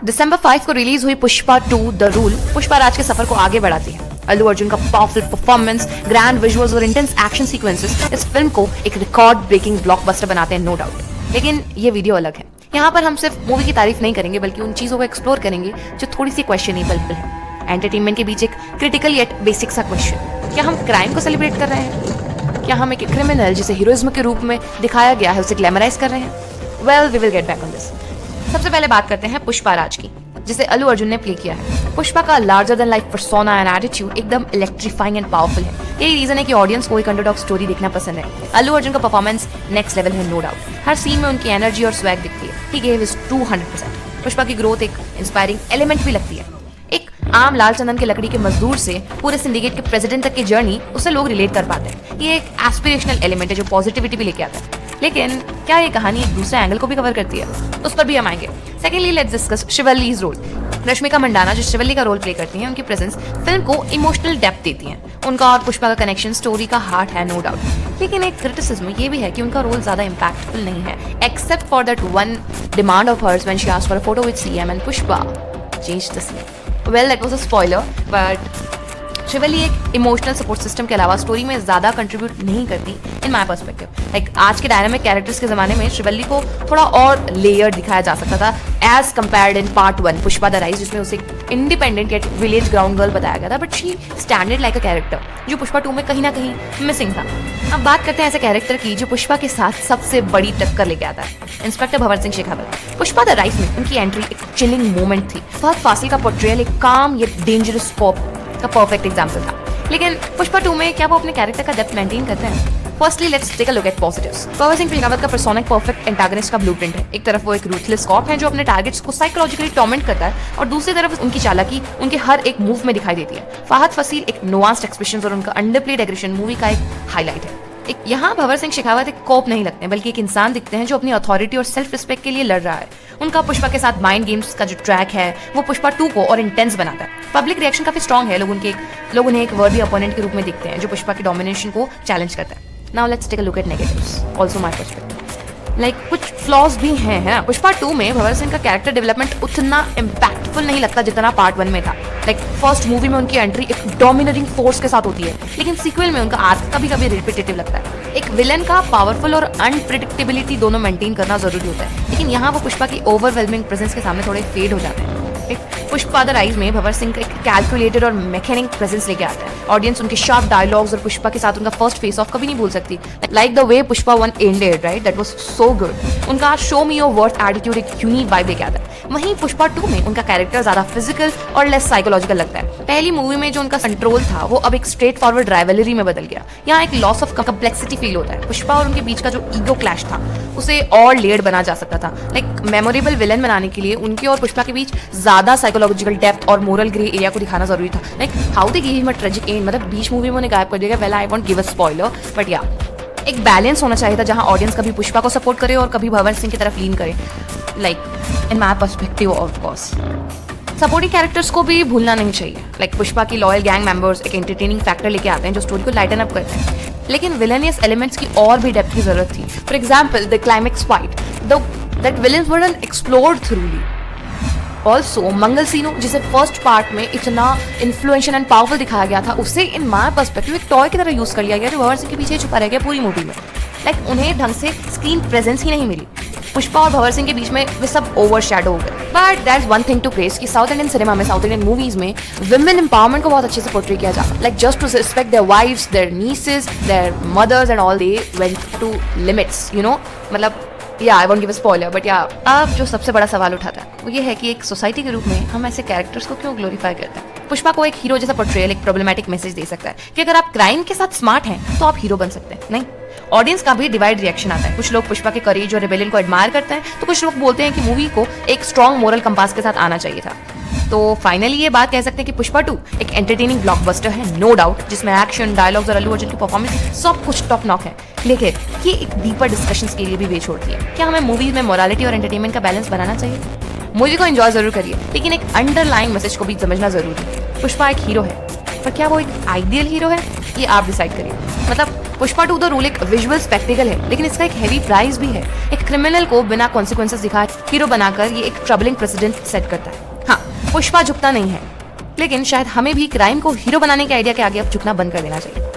दिसंबर 5 को रिलीज हुई Pushpa 2 the rule Pushpa Raj के सफर को आगे बढ़ाती है। अल्लू अर्जुन का पावरफुल परफॉर्मेंस, ग्रैंड विजुअल्स और इंटेंस एक्शन सीक्वेंसेस इस फिल्म को एक रिकॉर्ड ब्रेकिंग ब्लॉकबस्टर बनाते हैं, नो डाउट। लेकिन ये वीडियो अलग है। यहाँ पर हम सिर्फ मूवी की तारीफ नहीं करेंगे बल्कि उन चीजों को एक्सप्लोर करेंगे जो थोड़ी सी क्वेश्चनेबल है। एंटरटेनमेंट के बीच एक क्रिटिकल येट बेसिक सा क्वेश्चन, क्या हम क्राइम को सेलिब्रेट कर रहे हैं? क्या हम एक क्रिमिनल जिसे हीरोइज्म के रूप में दिखाया गया है उसे ग्लैमराइज कर रहे हैं? Well, we will get back on this. सबसे पहले बात करते हैं पुष्पा राज की, जिसे अल्लू अर्जुन ने प्ले किया है। पुष्पा का larger than life persona and attitude एकदम इलेक्ट्रीफाइंग एंड पावरफुल है। यही रीजन है कि ऑडियंस को एक अंडरडॉग स्टोरी देखना पसंद है। अल्लू अर्जुन का परफॉर्मेंस नेक्स्ट लेवल है, नो डाउट। हर सीन में उनकी एनर्जी और स्वैग दिखती है। He gave his 200%। पुष्पा की ग्रोथ एक इंस्पायरिंग एलिमेंट भी लगती है। एक आम लाल चंदन के लकड़ी के मजदूर से पूरे सिंडिकेट के प्रेसिडेंट तक की जर्नी, उससे लोग रिलेट कर पाते हैं। ये एक एस्पिरेशनल एलिमेंट है जो पॉजिटिविटी भी लेके आता है। लेकिन क्या ये कहानी एक दूसरे एंगल को भी कवर करती है? उस पर भी हम आएंगे। Secondly, let's discuss Shivalli's role. Rashmika Mandanna जो शिवल्ली का रोल प्ले करती हैं, उनकी प्रेजेंस फिल्म को इमोशनल डेप्थ देती हैं। उनका और पुष्पा का कनेक्शन स्टोरी का हार्ट है, नो डाउट। लेकिन एक क्रिटिसिज्म ये भी है कि उनका रोल ज्यादा इम्पैक्टफुल नहीं है, except for that one demand of hers when she asked for a photo with CM and Pushpa changed the scene. Well, that was a spoiler, but Shivalli एक इमोशनल सपोर्ट सिस्टम के अलावा स्टोरी में ज्यादा contribute नहीं करती in my perspective. Like आज के dynamic characters के जमाने में शिवल्ली को थोड़ा और लेयर दिखाया जा सकता था as compared in part 1 Pushpa the rise, जिसमें उसे independent yet village ground girl बताया गया था, but she standard like a character जो पुष्पा 2 में कहीं ना कहीं मिसिंग था। अब बात करते हैं ऐसे कैरेक्टर की जो पुष्पा के साथ सबसे बड़ी टक्कर लेके आता है, inspector Bhanwar Singh Shekhawat. Pushpa the rise में उनकी एंट्री एक चिलिंग मोमेंट थी। फहद फासिल का पोर्ट्रेयल एक काम या डेंजरस कॉप का परफेक्ट एग्जांपल था। लेकिन पुष्पा 2 में क्या वो अपने कैरेक्टर का डेप्थ मेंटेन करते हैं? Firstly let's take a look at positives. Bhanwar Singh Shekhawat का पर्सोना एक परफेक्ट एंटागनिस्ट का ब्लूप्रिंट है। एक तरफ वो एक रूथलेस कॉप है जो अपने टारगेट्स को साइकोलॉजिकली टॉर्मेंट करता है, और दूसरी तरफ उनकी चालाकी उनके हर एक मूव में दिखाई देती है। फहद फासिल एक नुआंस्ड एक्सप्रेशंस और उनका अंडरप्लेड एग्रेशन मूवी का एक हाईलाइट है। यहाँ भंवर सिंह शेखावत एक कॉप नहीं लगते बल्कि एक इंसान दिखते हैं जो अपनी अथॉरिटी और सेल्फ रिस्पेक्ट के लिए लड़ रहा है। उनका पुष्पा के साथ माइंड गेम्स का जो ट्रैक है वो पुष्पा 2 को और इंटेंस बनाता है। पब्लिक रिएक्शन काफी स्ट्रॉन्ग है। लोग उन्हें एक वर्दी अपोनेंट के रूप में दिखते हैं जो पुष्पा के डोमिनेशन को चैलेंज करता है। Now let's take a look at negatives, also my perspective. Like कुछ फ्लॉज भी हैं, है ना? पुष्पा 2 में भंवर सिंह का कैरेक्टर डेवलपमेंट उतना इम्पैक्टफुल नहीं लगता जितना पार्ट 1 में था। लाइक फर्स्ट मूवी में उनकी एंट्री एक डोमिनेटिंग फोर्स के साथ होती है, लेकिन सीक्वल में उनका आर्क कभी कभी रिपीटेटिव लगता है। एक विलन का पावरफुल और अनप्रिडिक्टेबिलिटी दोनों मेंटेन करना जरूरी होता है, लेकिन यहाँ वो पुष्पा की ओवरवेलमिंग प्रेजेंस के सामने थोड़े फेड हो जाते हैं। पुष्पा द राइज में भंवर सिंह का एक कैलकुलेटेड और मैकेनिक प्रेजेंस लेके आता है। ऑडियंस उनके शार्प डायलॉग्स और पुष्पा के साथ उनका फर्स्ट फेस ऑफ कभी नहीं भूल सकती। Like the way Pushpa 1 ended, right? That was so good. उनका show me your worth attitude एक यूनिक वाइब लेके आता है। वहीं पुष्पा 2 में उनका कैरेक्टर ज्यादा फिजिकल और लेस साइकोलॉजिकल लगता है। पहली मूवी में जो उनका कंट्रोल था वो अब एक स्ट्रेट फॉरवर्ड राइवलरी में बदल गया। यहाँ एक लॉस ऑफ कम्प्लेक्सिटी फील होता है। पुष्पा और उनके बीच का जो ईगो क्लैश था उसे और लेयर्ड बना जा सकता था। लाइक मेमोरेबल विलन बनाने के लिए उनके और पुष्पा के बीच ज्यादा साइकोलॉजिकल डेप्थ और मोरल ग्रे एरिया को दिखाना जरूरी था। Like how they give him a tragic and, मतलब बीच मूवी में उन्हें गायब कर दिया। Well, I won't give a spoiler, but या एक बैलेंस होना चाहिए था जहां ऑडियंस कभी पुष्पा को सपोर्ट करे और कभी भंवर सिंह की तरफ लीन करे। Like in my perspective, of course supporting characters को भी भूलना नहीं चाहिए। लाइक पुष्पा की लॉयल गैंग मेंबर्स एक एंटरटेनिंग फैक्टर लेके आते हैं जो स्टोरी को लाइटन अप करते हैं, लेकिन विलेनियस एलिमेंट्स की और भी डेप्थ की जरूरत थी। For example the climax fight, that villains weren't explored thoroughly. Also मंगलसीनो, जिसे फर्स्ट पार्ट में इतना इन्फ्लुएंशियल एंड पावरफुल दिखाया गया था, उसे इन माय पर्सपेक्टिव एक टॉय की तरह यूज कर लिया गया जो भंवर सिंह के पीछे छुपा रह गया पूरी मूवी में। लाइक उन्हें ढंग से स्क्रीन प्रेजेंस ही नहीं मिली। पुष्पा और भंवर सिंह के बीच में वे सब ओवर शैडो हो गए। But that is one thing to praise कि साउथ इंडियन सिनेमा में, साउथ इंडियन मूवीज में विमेन एम्पावरमेंट को बहुत अच्छे से पोर्ट्रे किया जाता है। Like just to respect their wives, their nieces, their mothers and all, they went to limits, you know. मतलब yeah I won't give a spoiler, but yeah अब जो सबसे बड़ा सवाल उठाता है वो ये है कि एक सोसाइटी के रूप में हम ऐसे कैरेक्टर्स को क्यों ग्लोरीफाई करते हैं? पुष्पा को एक हीरो जैसा पोर्ट्रेयल एक प्रॉब्लमेटिक मैसेज दे सकता है कि अगर आप क्राइम के साथ स्मार्ट हैं तो आप हीरो बन सकते हैं। नहीं, ऑडियंस का भी डिवाइड रिएक्शन आता है। कुछ लोग पुष्पा के करेज और रिबेलियन को एडमायर करते हैं, तो कुछ लोग बोलते हैं कि मूवी को एक स्ट्रॉन्ग मोरल कंपास के साथ आना चाहिए था। तो फाइनली ये बात कह सकते हैं कि पुष्पा 2 एक एंटरटेनिंग ब्लॉकबस्टर है, नो डाउट, जिसमें एक्शन, डायलॉग्स और अल्लू अर्जुन की परफॉर्मेंस सब कुछ टॉप नॉक है। लेकिन ये एक डीपर डिस्कशंस के लिए भी वे छोड़ती है। क्या हमें मूवीज में मोरालिटी और एंटरटेनमेंट का बैलेंस बनाना चाहिए? मूवी को एंजॉय जरूर करिए, लेकिन एक अंडरलाइन मैसेज को भी समझना जरूरी है। पुष्पा एक हीरो है, पर क्या वो एक आइडियल हीरो है? ये आप डिसाइड करिए। मतलब पुष्पा 2 द रूल एक विजुअल स्पेक्टिकल है, लेकिन इसका एक हेवी प्राइस भी है। एक क्रिमिनल को बिना कॉन्सिक्वेंसेस दिखाए हीरो बनाकर ये एक ट्रबलिंग प्रेसिडेंट सेट करता है। हाँ, पुष्पा झुकता नहीं है, लेकिन शायद हमें भी क्राइम को हीरो बनाने के आइडिया के आगे अब झुकना बंद कर देना चाहिए।